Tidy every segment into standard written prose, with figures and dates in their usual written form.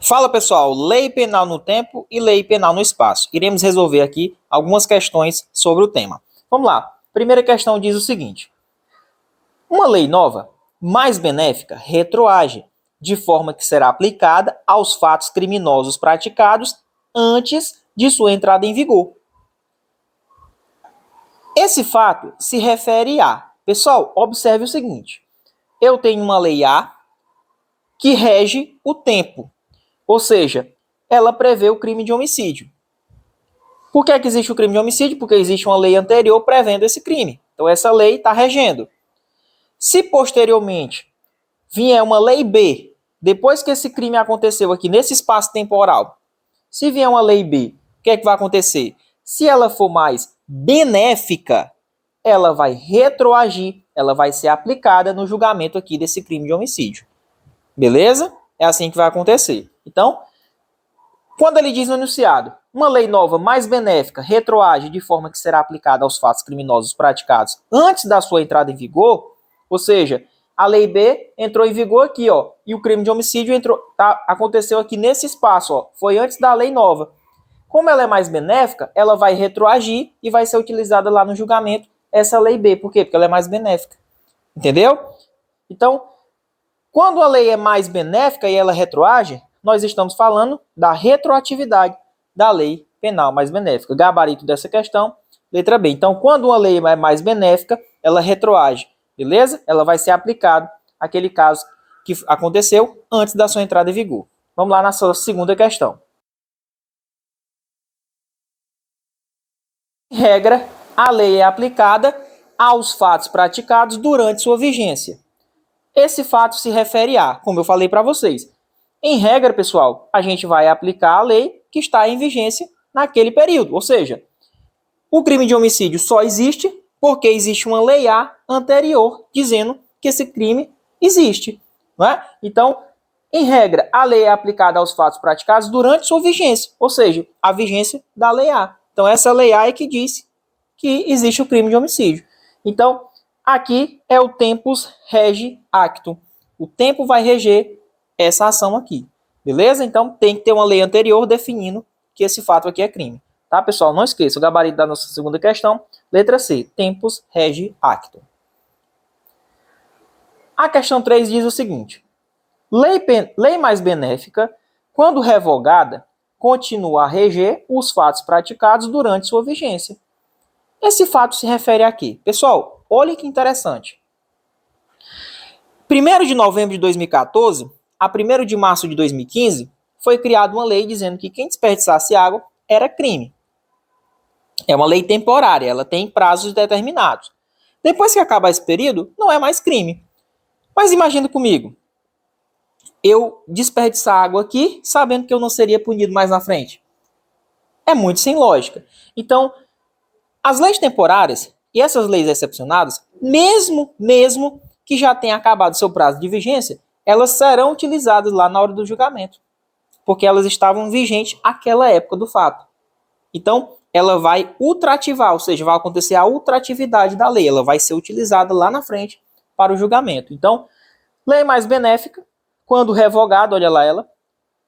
Fala pessoal, lei penal no tempo e lei penal no espaço. Iremos resolver aqui algumas questões sobre o tema. Vamos lá. Primeira questão diz o seguinte: uma lei nova, mais benéfica, retroage, de forma que será aplicada aos fatos criminosos praticados antes de sua entrada em vigor. Esse fato se refere a... Pessoal, observe o seguinte: eu tenho uma lei A que rege o tempo. Ou seja, ela prevê o crime de homicídio. Por que existe o crime de homicídio? Porque existe uma lei anterior prevendo esse crime. Então, essa lei está regendo. Se posteriormente vier uma lei B, depois que esse crime aconteceu aqui nesse espaço temporal, se vier uma lei B, o que é que vai acontecer? Se ela for mais benéfica, ela vai retroagir, ela vai ser aplicada no julgamento aqui desse crime de homicídio. Beleza? É assim que vai acontecer. Então, quando ele diz no enunciado, uma lei nova mais benéfica retroage de forma que será aplicada aos fatos criminosos praticados antes da sua entrada em vigor, ou seja, a lei B entrou em vigor aqui, ó, e o crime de homicídio aconteceu aqui nesse espaço, ó, foi antes da lei nova. Como ela é mais benéfica, ela vai retroagir e vai ser utilizada lá no julgamento essa lei B. Por quê? Porque ela é mais benéfica. Entendeu? Então, quando a lei é mais benéfica e ela retroage, nós estamos falando da retroatividade da lei penal mais benéfica. Gabarito dessa questão, letra B. Então, quando uma lei é mais benéfica, ela retroage, beleza? Ela vai ser aplicada àquele caso que aconteceu antes da sua entrada em vigor. Vamos lá na sua segunda questão. Em regra, a lei é aplicada aos fatos praticados durante sua vigência. Esse fato se refere a, como eu falei para vocês, em regra, pessoal, a gente vai aplicar a lei que está em vigência naquele período. Ou seja, o crime de homicídio só existe porque existe uma lei A anterior dizendo que esse crime existe. Não é? Então, em regra, a lei é aplicada aos fatos praticados durante sua vigência, ou seja, a vigência da lei A. Então, essa lei A é que diz que existe o crime de homicídio. Então, aqui é o tempus regi actum. O tempo vai reger essa ação aqui. Beleza? Então, tem que ter uma lei anterior definindo que esse fato aqui é crime. Tá, pessoal? Não esqueça, o gabarito da nossa segunda questão, letra C, tempus regi actum. A questão 3 diz o seguinte: lei mais benéfica, quando revogada, continua a reger os fatos praticados durante sua vigência. Esse fato se refere a quê? Pessoal, olha que interessante. 1º de novembro de 2014 a 1º de março de 2015, foi criada uma lei dizendo que quem desperdiçasse água era crime. É uma lei temporária, ela tem prazos determinados. Depois que acabar esse período, não é mais crime. Mas imagina comigo, eu desperdiçar água aqui, sabendo que eu não seria punido mais na frente. É muito sem lógica. Então, as leis temporárias e essas leis excepcionadas, mesmo que já tenha acabado seu prazo de vigência, elas serão utilizadas lá na hora do julgamento, porque elas estavam vigentes àquela época do fato. Então, ela vai ultrativar, ou seja, vai acontecer a ultratividade da lei, ela vai ser utilizada lá na frente para o julgamento. Então, lei mais benéfica, quando revogada, olha lá ela,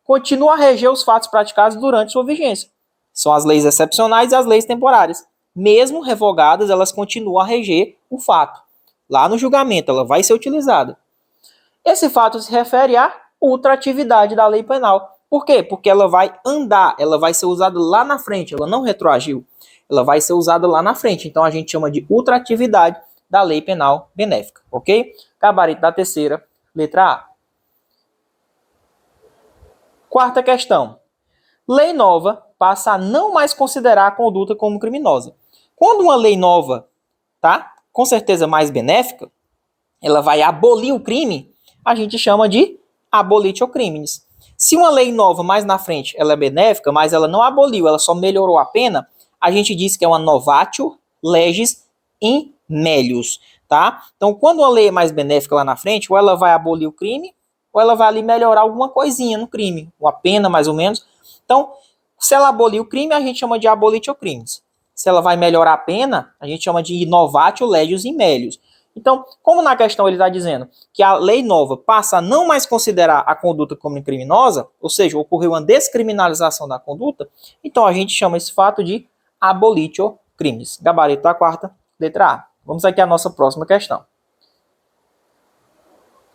continua a reger os fatos praticados durante sua vigência. São as leis excepcionais e as leis temporárias. Mesmo revogadas, elas continuam a reger o fato. Lá no julgamento, ela vai ser utilizada. Esse fato se refere à ultratividade da lei penal. Por quê? Porque ela vai andar, ela vai ser usada lá na frente, ela não retroagiu. Ela vai ser usada lá na frente. Então, a gente chama de ultratividade da lei penal benéfica, ok? Gabarito da terceira, letra A. Quarta questão. Lei nova passa a não mais considerar a conduta como criminosa. Quando uma lei nova, tá, com certeza mais benéfica, ela vai abolir o crime, a gente chama de abolitio criminis. Se uma lei nova mais na frente ela é benéfica, mas ela não aboliu, ela só melhorou a pena, a gente diz que é uma novatio legis in melius, tá? Então, quando uma lei é mais benéfica lá na frente, ou ela vai abolir o crime, ou ela vai ali melhorar alguma coisinha no crime, uma pena mais ou menos. Então, se ela abolir o crime, a gente chama de abolitio criminis. Se ela vai melhorar a pena, a gente chama de novatio legis in melius. Então, como na questão ele está dizendo que a lei nova passa a não mais considerar a conduta como criminosa, ou seja, ocorreu uma descriminalização da conduta, então a gente chama esse fato de abolitio crimes. Gabarito da quarta, letra A. Vamos aqui à nossa próxima questão.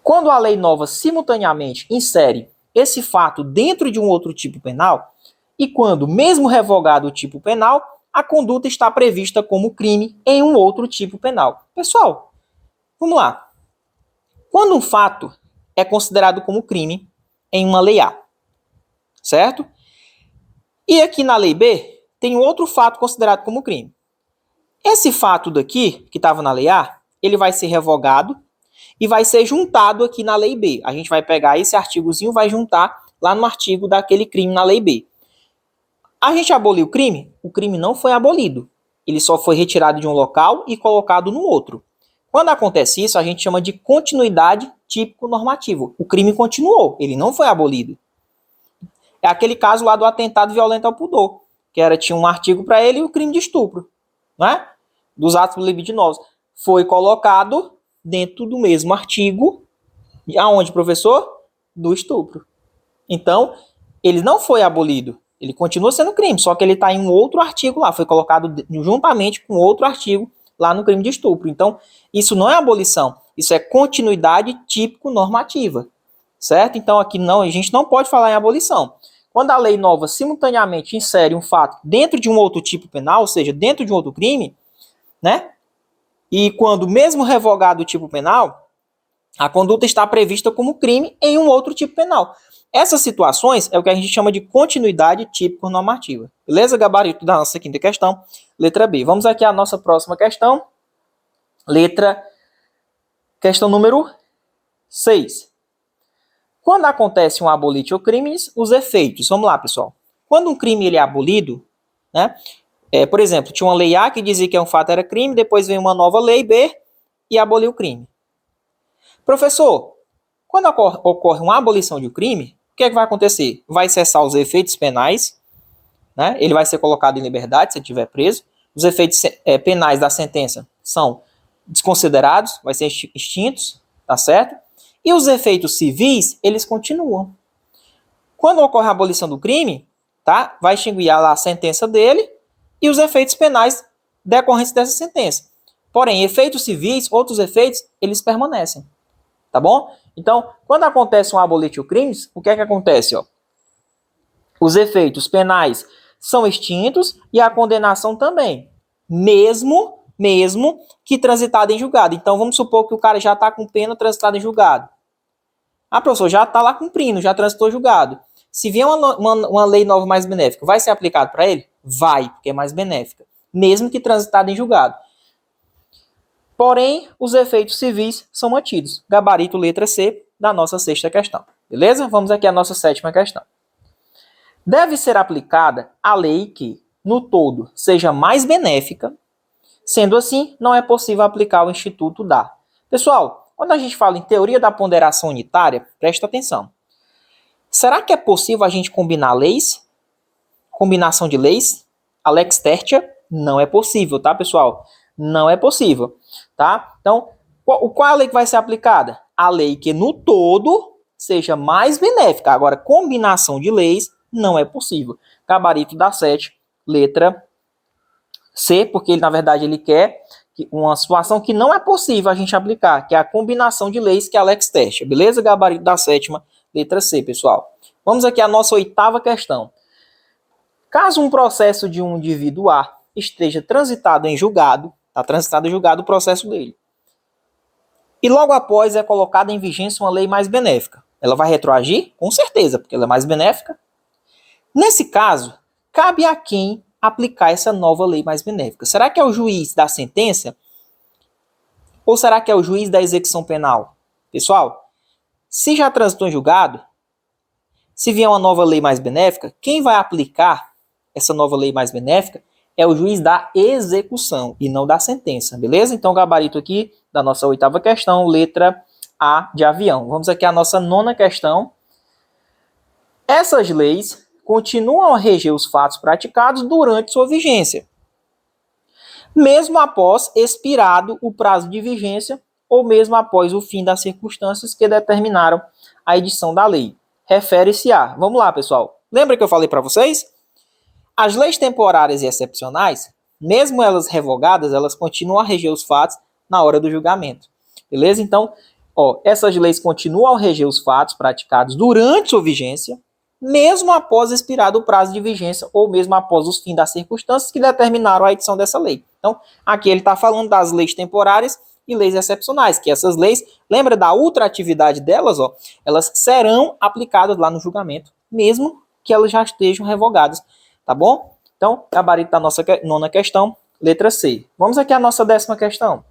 Quando a lei nova simultaneamente insere esse fato dentro de um outro tipo penal, e quando, mesmo revogado o tipo penal, a conduta está prevista como crime em um outro tipo penal. Pessoal, vamos lá. Quando um fato é considerado como crime em uma lei A, certo? E aqui na lei B, tem outro fato considerado como crime. Esse fato daqui, que estava na lei A, ele vai ser revogado e vai ser juntado aqui na lei B. A gente vai pegar esse artigozinho e vai juntar lá no artigo daquele crime na lei B. A gente aboliu o crime? O crime não foi abolido. Ele só foi retirado de um local e colocado no outro. Quando acontece isso, a gente chama de continuidade típico-normativa. O crime continuou, ele não foi abolido. É aquele caso lá do atentado violento ao pudor, que tinha um artigo para ele e o crime de estupro, né? Dos atos libidinosos. Foi colocado dentro do mesmo artigo, aonde, professor? Do estupro. Então, ele não foi abolido. Ele continua sendo crime, só que ele está em um outro artigo lá. Foi colocado juntamente com outro artigo lá no crime de estupro. Então, isso não é abolição. Isso é continuidade típico-normativa. Certo? Então, aqui não, a gente não pode falar em abolição. Quando a lei nova simultaneamente insere um fato dentro de um outro tipo penal, ou seja, dentro de um outro crime, né? E quando, mesmo revogado o tipo penal, a conduta está prevista como crime em um outro tipo penal. Essas situações é o que a gente chama de continuidade típico-normativa. Beleza? Gabarito da nossa quinta questão, letra B. Vamos aqui à nossa próxima questão. Questão número 6. Quando acontece um abolitio crimes, os efeitos. Vamos lá, pessoal. Quando um crime ele é abolido, né? Por exemplo, tinha uma lei A que dizia que um fato era crime, depois veio uma nova lei B e aboliu o crime. Professor, quando ocorre uma abolição de um crime, o que é que vai acontecer? Vai cessar os efeitos penais, né? Ele vai ser colocado em liberdade se ele estiver preso. Os efeitos penais da sentença são desconsiderados, vai ser extintos, tá certo? E os efeitos civis, eles continuam. Quando ocorre a abolição do crime, tá? Vai extinguir lá a sentença dele e os efeitos penais decorrentes dessa sentença. Porém, efeitos civis, outros efeitos, eles permanecem. Tá bom? Então, quando acontece um abolitio crimes, o que é que acontece? Ó? Os efeitos penais são extintos e a condenação também. Mesmo que transitado em julgado. Então, vamos supor que o cara já está com pena transitada em julgado. Ah, professor, já está lá cumprindo, já transitou julgado. Se vier uma lei nova mais benéfica, vai ser aplicado para ele? Vai, porque é mais benéfica. Mesmo que transitado em julgado. Porém, os efeitos civis são mantidos. Gabarito letra C da nossa sexta questão. Beleza? Vamos aqui à nossa sétima questão. Deve ser aplicada a lei que, no todo, seja mais benéfica. Sendo assim, não é possível aplicar o Instituto da. Pessoal, quando a gente fala em teoria da ponderação unitária, presta atenção. Será que é possível a gente combinar leis? Combinação de leis? A lex tertia? Não é possível, tá, pessoal? Não é possível, tá? Então, qual a lei que vai ser aplicada? A lei que no todo seja mais benéfica. Agora, combinação de leis não é possível. Gabarito da 7, letra C, porque ele, na verdade, ele quer uma situação que não é possível a gente aplicar, que é a combinação de leis, que é a lex tertia. Beleza? Gabarito da 7ª, letra C, pessoal. Vamos aqui à nossa oitava questão. Caso um processo de um indivíduo A esteja transitado em julgado, está transitado em julgado o processo dele, e logo após é colocada em vigência uma lei mais benéfica, ela vai retroagir? Com certeza, porque ela é mais benéfica. Nesse caso, cabe a quem aplicar essa nova lei mais benéfica? Será que é o juiz da sentença? Ou será que é o juiz da execução penal? Pessoal, se já transitou em julgado, se vier uma nova lei mais benéfica, quem vai aplicar essa nova lei mais benéfica é o juiz da execução e não da sentença, beleza? Então, gabarito aqui da nossa oitava questão, letra A de avião. Vamos aqui à nossa nona questão. Essas leis continuam a reger os fatos praticados durante sua vigência, mesmo após expirado o prazo de vigência ou mesmo após o fim das circunstâncias que determinaram a edição da lei. Refere-se a... Vamos lá, pessoal. Lembra que eu falei para vocês? As leis temporárias e excepcionais, mesmo elas revogadas, elas continuam a reger os fatos na hora do julgamento. Beleza? Então, essas leis continuam a reger os fatos praticados durante sua vigência, mesmo após expirado o prazo de vigência ou mesmo após os fins das circunstâncias que determinaram a edição dessa lei. Então, aqui ele está falando das leis temporárias e leis excepcionais, que essas leis, lembra da ultratividade delas, elas serão aplicadas lá no julgamento, mesmo que elas já estejam revogadas, tá bom? Então, gabarito da nossa nona questão, letra C. Vamos aqui à nossa 10ª questão.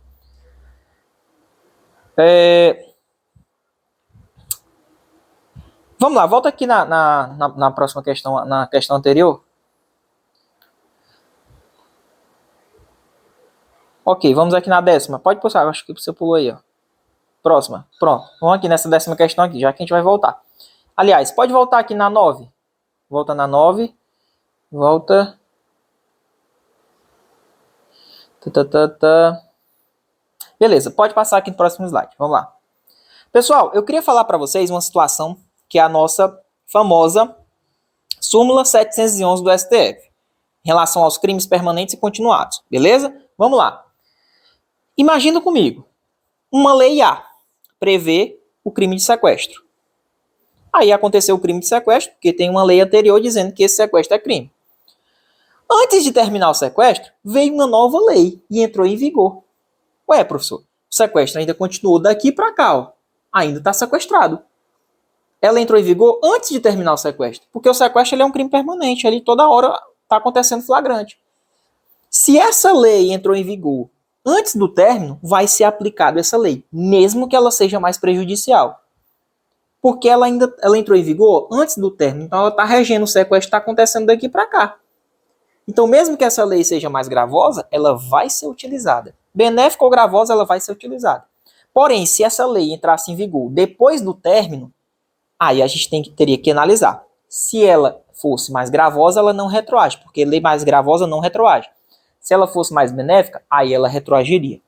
Vamos lá, volta aqui na próxima questão, na questão anterior. Ok, vamos aqui na 10ª. Pode passar, acho que você pulou aí, ó. Próxima, pronto. Vamos aqui nessa 10ª questão aqui, já que a gente vai voltar. Aliás, pode voltar aqui na 9. Volta na 9. Volta. Beleza, pode passar aqui no próximo slide. Vamos lá. Pessoal, eu queria falar para vocês uma situação que é a nossa famosa súmula 711 do STF, em relação aos crimes permanentes e continuados. Beleza? Vamos lá. Imagina comigo. Uma lei A prevê o crime de sequestro. Aí aconteceu o crime de sequestro, porque tem uma lei anterior dizendo que esse sequestro é crime. Antes de terminar o sequestro, veio uma nova lei e entrou em vigor. Ué, professor, o sequestro ainda continuou daqui para cá, ó. Ainda está sequestrado. Ela entrou em vigor antes de terminar o sequestro, porque o sequestro ele é um crime permanente, ali toda hora está acontecendo flagrante. Se essa lei entrou em vigor antes do término, vai ser aplicada essa lei, mesmo que ela seja mais prejudicial. Porque ela entrou em vigor antes do término, então ela está regendo o sequestro, está acontecendo daqui para cá. Então, mesmo que essa lei seja mais gravosa, ela vai ser utilizada. Benéfica ou gravosa, ela vai ser utilizada. Porém, se essa lei entrasse em vigor depois do término, aí a gente teria que analisar. Se ela fosse mais gravosa, ela não retroage, porque lei mais gravosa não retroage. Se ela fosse mais benéfica, aí ela retroagiria.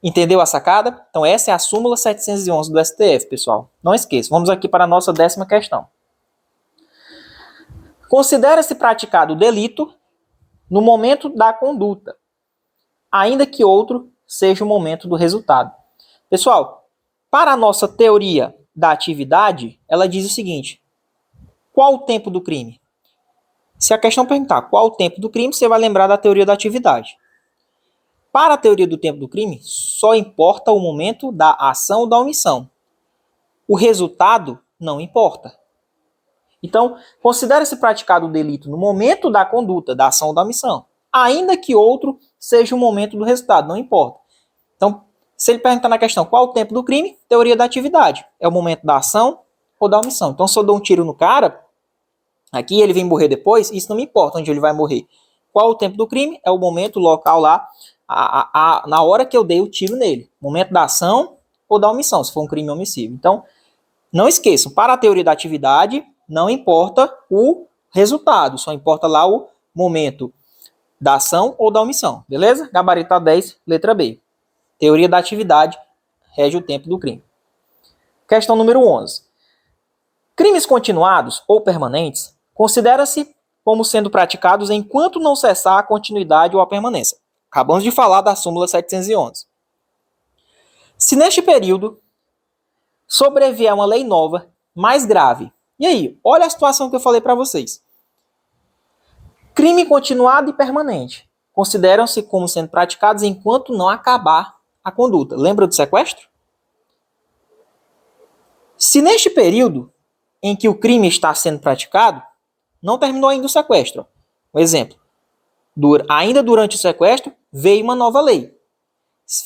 Entendeu a sacada? Então essa é a súmula 711 do STF, pessoal. Não esqueça. Vamos aqui para a nossa 10ª questão. Considera-se praticado o delito no momento da conduta, ainda que outro seja o momento do resultado. Pessoal, para a nossa teoria da atividade, ela diz o seguinte: qual o tempo do crime? Se a questão perguntar qual o tempo do crime, você vai lembrar da teoria da atividade. Para a teoria do tempo do crime, só importa o momento da ação ou da omissão. O resultado não importa. Então, considera-se praticado o delito no momento da conduta, da ação ou da omissão, ainda que outro seja o momento do resultado, não importa. Então, se ele perguntar na questão qual o tempo do crime, teoria da atividade. É o momento da ação ou da omissão. Então, se eu dou um tiro no cara, aqui ele vem morrer depois, isso não me importa onde ele vai morrer. Qual o tempo do crime? É o momento, o local lá, na hora que eu dei o tiro nele. Momento da ação ou da omissão, se for um crime omissivo. Então, não esqueçam, para a teoria da atividade, não importa o resultado, só importa lá o momento da ação ou da omissão, beleza? Gabarito 10, letra B. Teoria da atividade rege o tempo do crime. Questão número 11. Crimes continuados ou permanentes considera-se como sendo praticados enquanto não cessar a continuidade ou a permanência. Acabamos de falar da súmula 711. Se neste período sobrevier uma lei nova, mais grave. E aí, olha a situação que eu falei para vocês. Crime continuado e permanente consideram-se como sendo praticados enquanto não acabar a conduta. Lembra do sequestro? Se neste período em que o crime está sendo praticado, não terminou ainda o sequestro. Um exemplo. Ainda durante o sequestro, veio uma nova lei.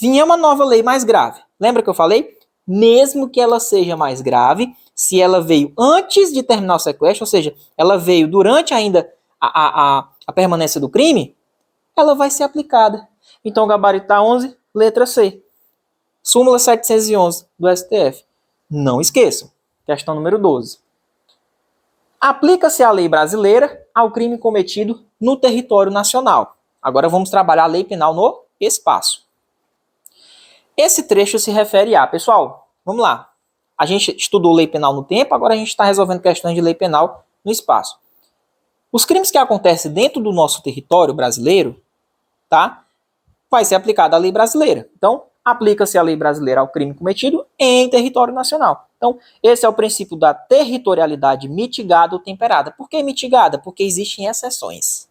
Vinha uma nova lei mais grave. Lembra que eu falei? Mesmo que ela seja mais grave, se ela veio antes de terminar o sequestro, ou seja, ela veio durante ainda a permanência do crime, ela vai ser aplicada. Então, gabarito 11, letra C. Súmula 711 do STF. Não esqueçam. Questão número 12. Aplica-se a lei brasileira ao crime cometido no território nacional. Agora vamos trabalhar a lei penal no espaço. Esse trecho se refere a... Pessoal, vamos lá. A gente estudou lei penal no tempo, agora a gente está resolvendo questões de lei penal no espaço. Os crimes que acontecem dentro do nosso território brasileiro, tá? Vai ser aplicada a lei brasileira. Então, aplica-se a lei brasileira ao crime cometido em território nacional. Então, esse é o princípio da territorialidade mitigada ou temperada. Por que mitigada? Porque existem exceções.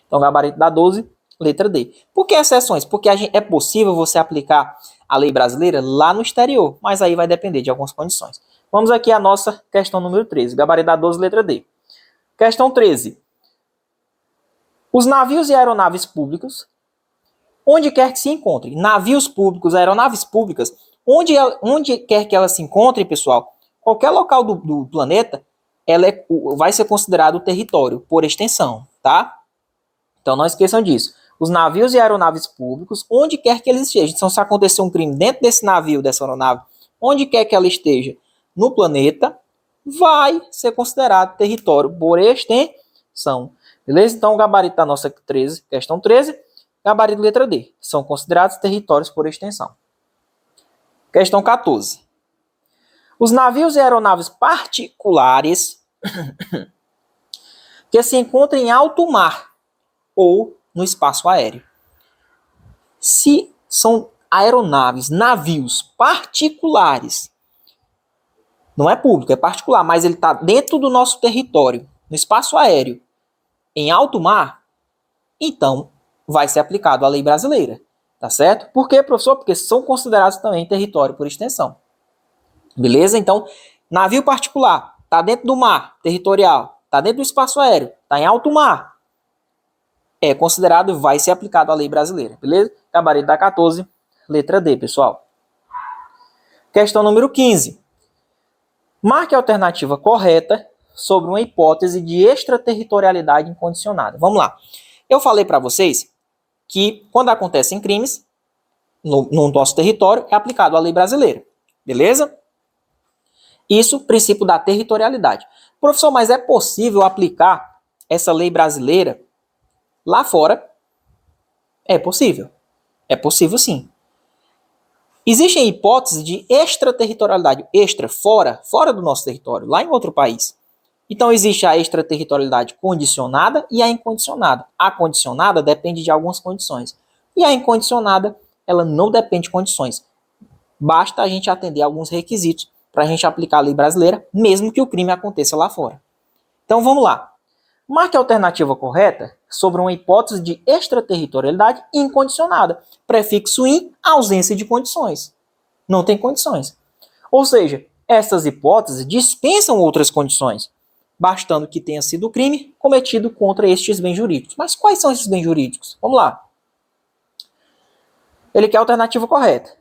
Então, gabarito da 12, letra D. Por que exceções? Porque é possível você aplicar a lei brasileira lá no exterior, mas aí vai depender de algumas condições. Vamos aqui à nossa questão número 13, gabarito da 12, letra D. Questão 13. Os navios e aeronaves públicos, onde quer que se encontrem, navios públicos, aeronaves públicas, onde quer que elas se encontrem, pessoal, qualquer local do planeta, vai ser considerado território, por extensão, tá? Então não esqueçam disso. Os navios e aeronaves públicos, onde quer que eles estejam. Então, se acontecer um crime dentro desse navio, dessa aeronave, onde quer que ela esteja no planeta, vai ser considerado território por extensão. Beleza? Então, o gabarito da nossa 13, questão 13, gabarito letra D. São considerados territórios por extensão. Questão 14. Os navios e aeronaves particulares que se encontram em alto mar ou no espaço aéreo. Se são aeronaves, navios particulares, não é público, é particular, mas ele está dentro do nosso território, no espaço aéreo, em alto mar, então vai ser aplicado a lei brasileira, tá certo? Por quê, professor? Porque são considerados também território por extensão. Beleza? Então, navio particular, está dentro do mar territorial, está dentro do espaço aéreo, está em alto mar, é considerado e vai ser aplicado a lei brasileira, beleza? Gabarito da 14, letra D, pessoal. Questão número 15. Marque a alternativa correta sobre uma hipótese de extraterritorialidade incondicionada. Vamos lá. Eu falei para vocês que quando acontecem crimes no nosso território, é aplicado a lei brasileira, beleza? Isso, princípio da territorialidade. Professor, mas é possível aplicar essa lei brasileira lá fora? É possível. É possível, sim. Existem hipóteses de extraterritorialidade, fora do nosso território, lá em outro país. Então, existe a extraterritorialidade condicionada e a incondicionada. A condicionada depende de algumas condições. E a incondicionada, ela não depende de condições. Basta a gente atender a alguns requisitos para a gente aplicar a lei brasileira, mesmo que o crime aconteça lá fora. Então, vamos lá. Marque a alternativa correta sobre uma hipótese de extraterritorialidade incondicionada. Prefixo in, ausência de condições. Não tem condições. Ou seja, essas hipóteses dispensam outras condições, bastando que tenha sido o crime cometido contra estes bens jurídicos. Mas quais são esses bens jurídicos? Vamos lá. Ele quer a alternativa correta.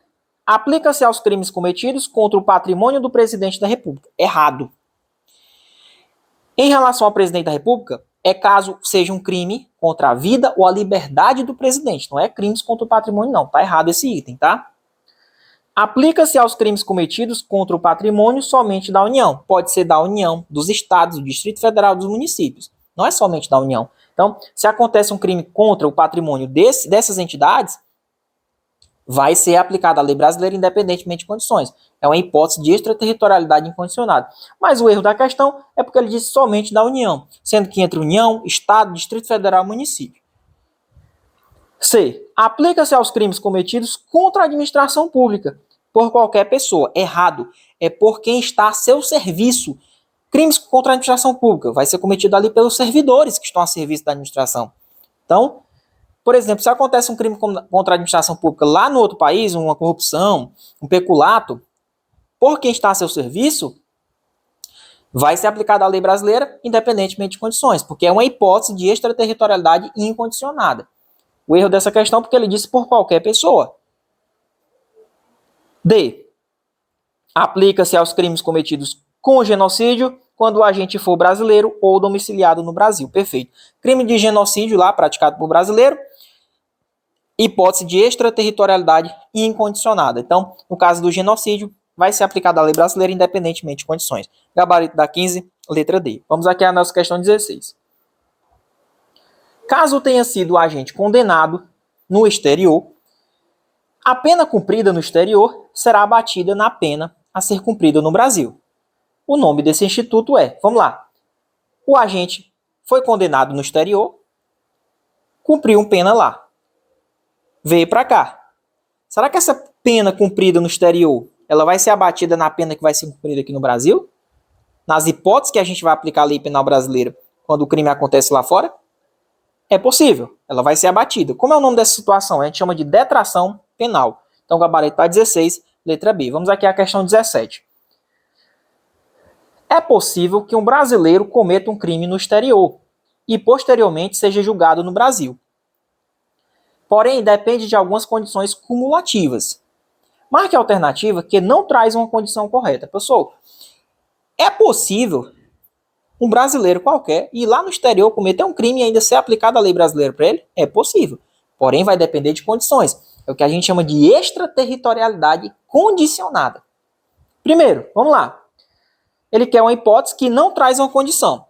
Aplica-se aos crimes cometidos contra o patrimônio do presidente da República. Errado. Em relação ao presidente da República, é caso seja um crime contra a vida ou a liberdade do presidente. Não é crimes contra o patrimônio, não. Tá errado esse item, tá? Aplica-se aos crimes cometidos contra o patrimônio somente da União. Pode ser da União, dos estados, do Distrito Federal, dos municípios. Não é somente da União. Então, se acontece um crime contra o patrimônio dessas entidades, vai ser aplicada a lei brasileira independentemente de condições. É uma hipótese de extraterritorialidade incondicionada. Mas o erro da questão é porque ele diz somente da União, sendo que entre União, Estado, Distrito Federal e município. C. Aplica-se aos crimes cometidos contra a administração pública, por qualquer pessoa. Errado. É por quem está a seu serviço. Crimes contra a administração pública vai ser cometido ali pelos servidores que estão a serviço da administração. Então, por exemplo, se acontece um crime contra a administração pública lá no outro país, uma corrupção, um peculato, por quem está a seu serviço, vai ser aplicada a lei brasileira independentemente de condições, porque é uma hipótese de extraterritorialidade incondicionada. O erro dessa questão é porque ele disse por qualquer pessoa. D. Aplica-se aos crimes cometidos com genocídio quando o agente for brasileiro ou domiciliado no Brasil. Perfeito. Crime de genocídio lá praticado por brasileiro, hipótese de extraterritorialidade incondicionada. Então, no caso do genocídio, vai ser aplicada a lei brasileira independentemente de condições. Gabarito da 15, letra D. Vamos aqui à nossa questão 16. Caso tenha sido o agente condenado no exterior, A pena cumprida no exterior será abatida na pena a ser cumprida no Brasil. O nome desse instituto é, vamos lá, o agente foi condenado no exterior, cumpriu uma pena lá, veio para cá. Será que essa pena cumprida no exterior, ela vai ser abatida na pena que vai ser cumprida aqui no Brasil? Nas hipóteses que a gente vai aplicar a lei penal brasileira quando o crime acontece lá fora? É possível, ela vai ser abatida. Como é o nome dessa situação? A gente chama de detração penal. Então, o gabarito está 16, letra B. Vamos aqui à questão 17. É possível que um brasileiro cometa um crime no exterior e, posteriormente, seja julgado no Brasil. Porém, depende de algumas condições cumulativas. Marque a alternativa que não traz uma condição correta. Pessoal, é possível um brasileiro qualquer ir lá no exterior cometer um crime e ainda ser aplicada a lei brasileira para ele? É possível. Porém, vai depender de condições. É o que a gente chama de extraterritorialidade condicionada. Primeiro, vamos lá. Ele quer uma hipótese que não traz uma condição.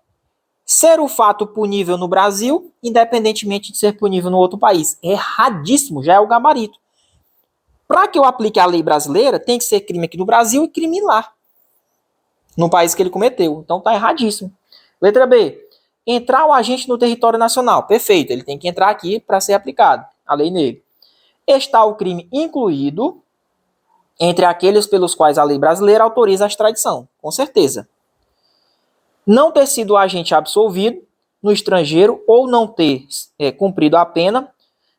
Ser o fato punível no Brasil, independentemente de ser punível no outro país. Erradíssimo, já é o gabarito. Para que eu aplique a lei brasileira, tem que ser crime aqui no Brasil e crime lá, no país que ele cometeu. Então tá erradíssimo. Letra B. Entrar o agente no território nacional. Perfeito, ele tem que entrar aqui para ser aplicado a lei nele. Está o crime incluído entre aqueles pelos quais a lei brasileira autoriza a extradição. Com certeza. Não ter sido o agente absolvido no estrangeiro ou não ter cumprido a pena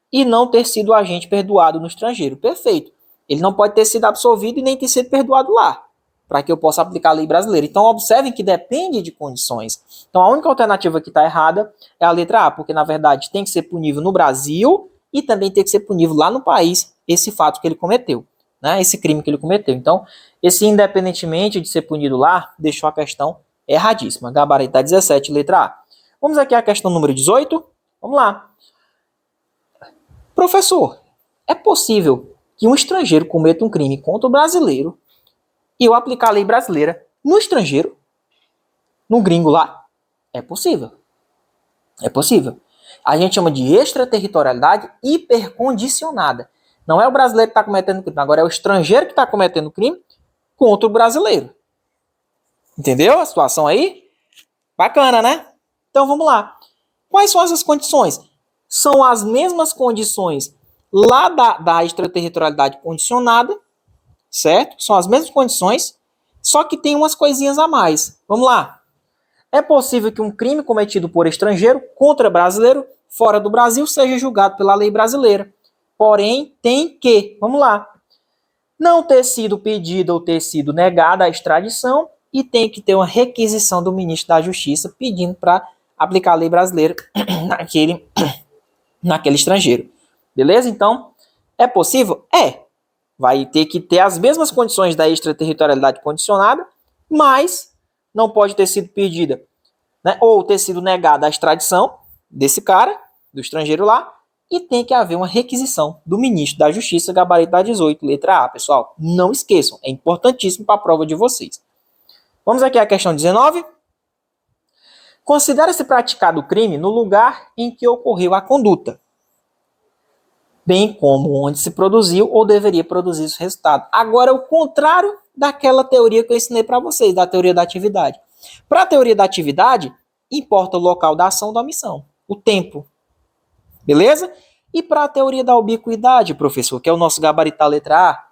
e não ter sido o agente perdoado no estrangeiro. Perfeito. Ele não pode ter sido absolvido e nem ter sido perdoado lá, para que eu possa aplicar a lei brasileira. Então, observem que depende de condições. Então, a única alternativa que está errada é a letra A, porque, na verdade, tem que ser punível no Brasil e também tem que ser punível lá no país esse fato que ele cometeu, né? Esse crime que ele cometeu. Então, esse independentemente de ser punido lá, deixou a questão erradíssima. Gabarito tá 17, letra A. Vamos aqui à questão número 18. Vamos lá. Professor, é possível que um estrangeiro cometa um crime contra o brasileiro e eu aplicar a lei brasileira no estrangeiro, no gringo lá? É possível. É possível. A gente chama de extraterritorialidade hipercondicionada. Não é o brasileiro que está cometendo crime, agora é o estrangeiro que está cometendo crime contra o brasileiro. Entendeu a situação aí? Bacana, né? Então vamos lá. Quais são essas condições? São as mesmas condições lá da extraterritorialidade condicionada, certo? São as mesmas condições, só que tem umas coisinhas a mais. Vamos lá. É possível que um crime cometido por estrangeiro contra brasileiro fora do Brasil seja julgado pela lei brasileira. Porém, tem que, vamos lá, não ter sido pedida ou ter sido negada a extradição e tem que ter uma requisição do ministro da Justiça pedindo para aplicar a lei brasileira naquele estrangeiro. Beleza? Então, é possível? É. Vai ter que ter as mesmas condições da extraterritorialidade condicionada, mas não pode ter sido pedida, né, ou ter sido negada a extradição desse cara, do estrangeiro lá, e tem que haver uma requisição do ministro da Justiça, gabarito da 18, letra A, pessoal. Não esqueçam, é importantíssimo para a prova de vocês. Vamos aqui à questão 19. Considera-se praticado o crime no lugar em que ocorreu a conduta, bem como onde se produziu ou deveria produzir esse resultado. Agora é o contrário daquela teoria que eu ensinei para vocês, da teoria da atividade. Para a teoria da atividade, importa o local da ação ou da omissão, o tempo. Beleza? E para a teoria da ubiquidade, professor, que é o nosso gabarito da letra A,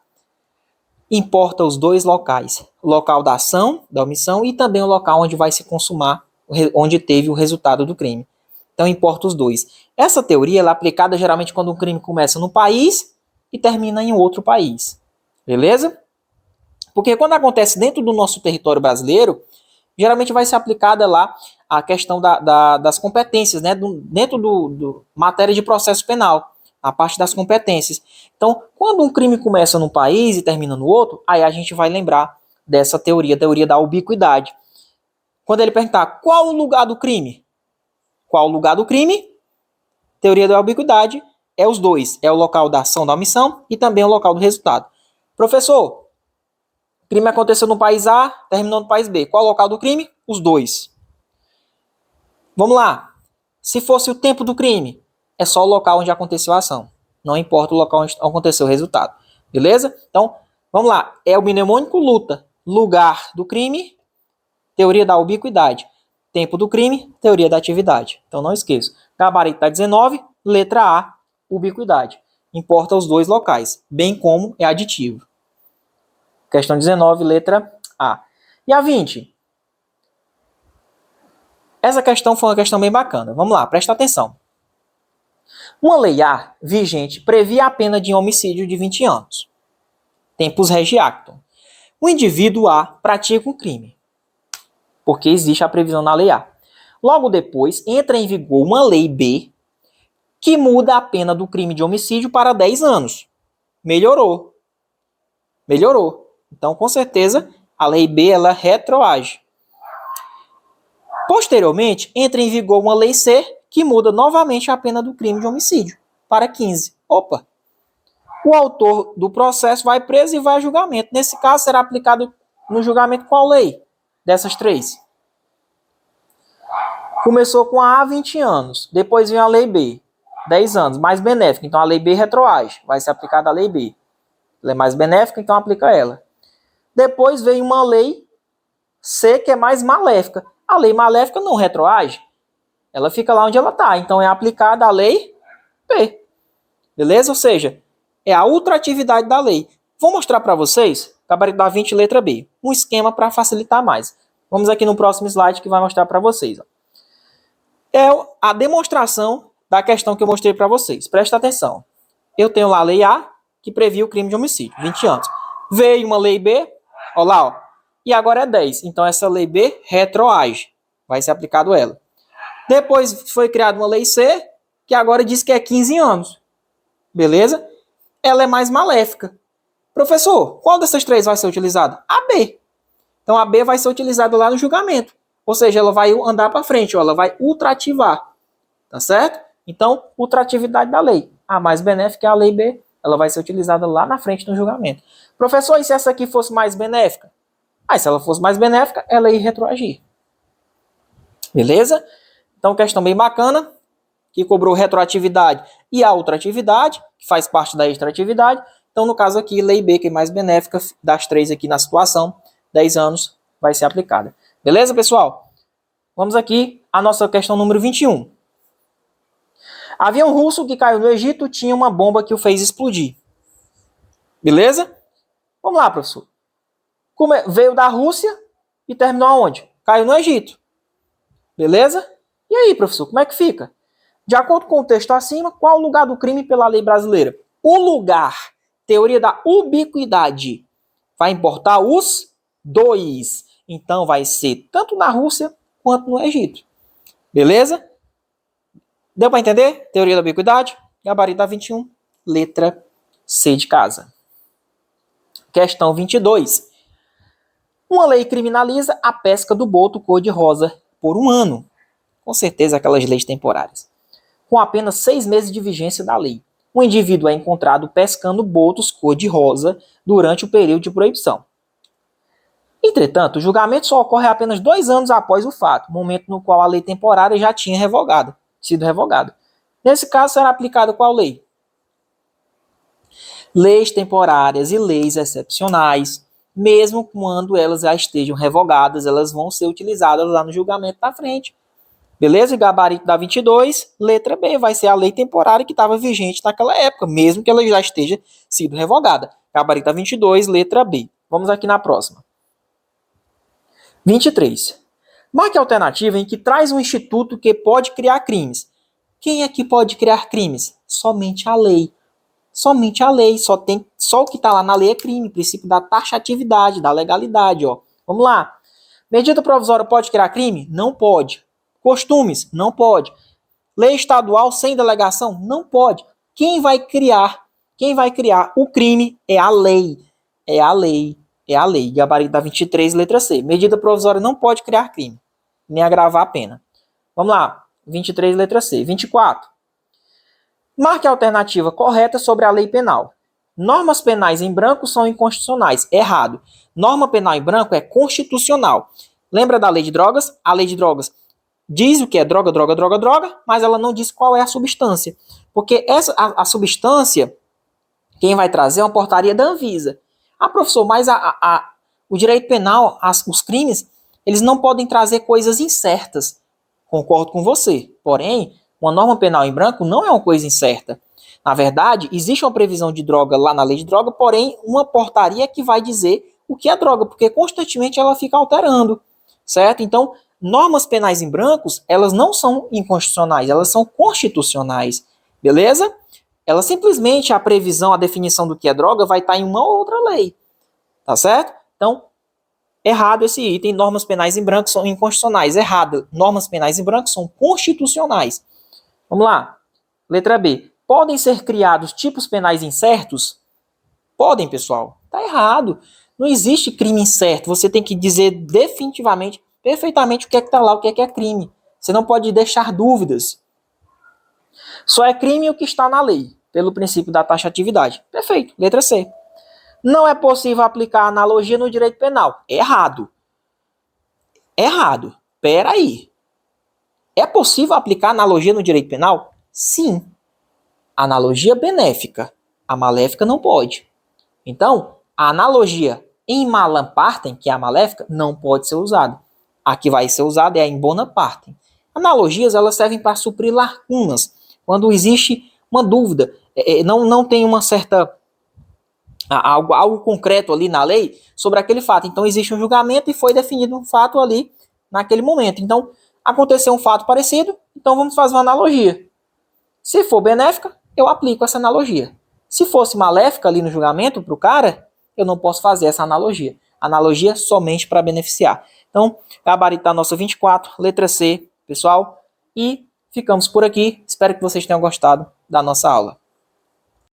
importa os dois locais, o local da ação, da omissão e também o local onde vai se consumar, onde teve o resultado do crime. Então importa os dois. Essa teoria ela é aplicada geralmente quando um crime começa no país e termina em outro país. Beleza? Porque quando acontece dentro do nosso território brasileiro, geralmente vai ser aplicada lá a questão das competências, né? Dentro do matéria de processo penal, a parte das competências. Então, quando um crime começa num país e termina no outro, aí a gente vai lembrar dessa teoria da ubiquidade. Quando ele perguntar qual o lugar do crime? Qual o lugar do crime? Teoria da ubiquidade é os dois. É o local da ação, da omissão e também o local do resultado. Professor, o crime aconteceu no país A, terminou no país B. Qual o local do crime? Os dois. Vamos lá. Se fosse o tempo do crime, é só o local onde aconteceu a ação. Não importa o local onde aconteceu o resultado. Beleza? Então, vamos lá. É o mnemônico luta. Lugar do crime, teoria da ubiquidade. Tempo do crime, teoria da atividade. Então, não esqueça. Gabarito da 19, letra A, ubiquidade. Importa os dois locais, bem como é aditivo. Questão 19, letra A. E a 20? Essa questão foi uma questão bem bacana. Vamos lá, presta atenção. Uma lei A vigente previa a pena de homicídio de 20 anos. Tempus regi actum. O indivíduo A pratica um crime, porque existe a previsão na lei A. Logo depois, entra em vigor uma lei B, que muda a pena do crime de homicídio para 10 anos. Melhorou. Então, com certeza, a lei B ela retroage. Posteriormente, entra em vigor uma lei C, que muda novamente a pena do crime de homicídio para 15. Opa! O autor do processo vai preso e vai a julgamento. Nesse caso, será aplicado no julgamento qual lei dessas três? Começou com a A, 20 anos. Depois vem a lei B, 10 anos, mais benéfica. Então, a lei B retroage. Vai ser aplicada a lei B. Ela é mais benéfica, então aplica ela. Depois vem uma lei C, que é mais maléfica. A lei maléfica não retroage. Ela fica lá onde ela está. Então, é aplicada a lei B. Beleza? Ou seja, é a ultratividade da lei. Vou mostrar para vocês, gabarito da 20, letra B, um esquema para facilitar mais. Vamos aqui no próximo slide que vai mostrar para vocês. É a demonstração da questão que eu mostrei para vocês. Presta atenção. Eu tenho lá a lei A, que previa o crime de homicídio, 20 anos. Veio uma lei B, olha lá, ó, e agora é 10. Então, essa lei B retroage. Vai ser aplicado ela. Depois foi criada uma lei C, que agora diz que é 15 anos. Beleza? Ela é mais maléfica. Professor, qual dessas três vai ser utilizada? A B. Então, a B vai ser utilizada lá no julgamento. Ou seja, ela vai andar para frente, ó, ela vai ultrativar. Tá certo? Então, ultratividade da lei. A mais benéfica é a lei B. Ela vai ser utilizada lá na frente no julgamento. Professor, e se essa aqui fosse mais benéfica? Se ela fosse mais benéfica, ela ia retroagir. Beleza? Então, questão bem bacana, que cobrou retroatividade e a ultratividade, que faz parte da extratividade. Então, no caso aqui, lei B, que é mais benéfica das três aqui na situação, 10 anos vai ser aplicada. Beleza, pessoal? Vamos aqui à nossa questão número 21. Avião russo que caiu no Egito tinha uma bomba que o fez explodir. Beleza? Vamos lá, professor. Veio da Rússia e terminou aonde? Caiu no Egito. Beleza? E aí, professor, como é que fica? De acordo com o texto acima, qual o lugar do crime pela lei brasileira? O lugar, teoria da ubiquidade, vai importar os dois. Então, vai ser tanto na Rússia quanto no Egito. Beleza? Deu para entender? Teoria da ubiquidade, gabarito da 21, letra C de casa. Questão 22. Uma lei criminaliza a pesca do boto cor-de-rosa por 1 ano. Com certeza aquelas leis temporárias. Com apenas 6 meses de vigência da lei. O indivíduo é encontrado pescando botos cor-de-rosa durante o período de proibição. Entretanto, o julgamento só ocorre apenas 2 anos após o fato, momento no qual a lei temporária já tinha sido revogada. Nesse caso, será aplicada qual lei? Leis temporárias e leis excepcionais, mesmo quando elas já estejam revogadas, elas vão ser utilizadas lá no julgamento da frente. Beleza? Gabarito da 22, letra B, vai ser a lei temporária que estava vigente naquela época, mesmo que ela já esteja sido revogada. Gabarito da 22, letra B. Vamos aqui na próxima. 23. Marque a alternativa em que traz um instituto que pode criar crimes. Quem é que pode criar crimes? Somente a lei. Somente a lei. Só o que está lá na lei é crime. Princípio da taxatividade, da legalidade. Ó. Vamos lá. Medida provisória pode criar crime? Não pode. Costumes? Não pode. Lei estadual sem delegação? Não pode. Quem vai criar o crime é a lei. É a lei. Gabarito da 23, letra C. Medida provisória não pode criar crime, nem agravar a pena. Vamos lá. 23, letra C. 24. Marque a alternativa correta sobre a lei penal. Normas penais em branco são inconstitucionais. Errado. Norma penal em branco é constitucional. Lembra da lei de drogas? A lei de drogas diz o que é droga, droga, droga, droga, mas ela não diz qual é a substância. Porque a substância, quem vai trazer é uma portaria da Anvisa. Ah, professor, mas o direito penal, os crimes, eles não podem trazer coisas incertas. Concordo com você. Porém, uma norma penal em branco não é uma coisa incerta. Na verdade, existe uma previsão de droga lá na lei de droga, porém, uma portaria que vai dizer o que é droga, porque constantemente ela fica alterando, certo? Então, normas penais em brancos, elas não são inconstitucionais, elas são constitucionais, beleza? Ela simplesmente, a previsão, a definição do que é droga vai estar em uma ou outra lei, tá certo? Então, errado esse item, normas penais em branco são inconstitucionais. Errado, normas penais em branco são constitucionais. Vamos lá. Letra B. Podem ser criados tipos penais incertos? Podem, pessoal. Tá errado. Não existe crime incerto. Você tem que dizer definitivamente, perfeitamente o que é que tá lá, o que é crime. Você não pode deixar dúvidas. Só é crime o que está na lei, pelo princípio da taxatividade. Perfeito. Letra C. Não é possível aplicar analogia no direito penal. Errado. Errado. Peraí. É possível aplicar analogia no direito penal? Sim. Analogia benéfica. A maléfica não pode. Então, a analogia em malam partem, que é a maléfica, não pode ser usada. A que vai ser usada é a em bona partem. Analogias, elas servem para suprir lacunas. Quando existe uma dúvida, não tem uma certa... algo concreto ali na lei sobre aquele fato. Então, existe um julgamento e foi definido um fato ali naquele momento. Então, aconteceu um fato parecido, então vamos fazer uma analogia. Se for benéfica, eu aplico essa analogia. Se fosse maléfica ali no julgamento para o cara, eu não posso fazer essa analogia. Analogia somente para beneficiar. Então, gabaritar nossa 24, letra C, pessoal. E ficamos por aqui. Espero que vocês tenham gostado da nossa aula.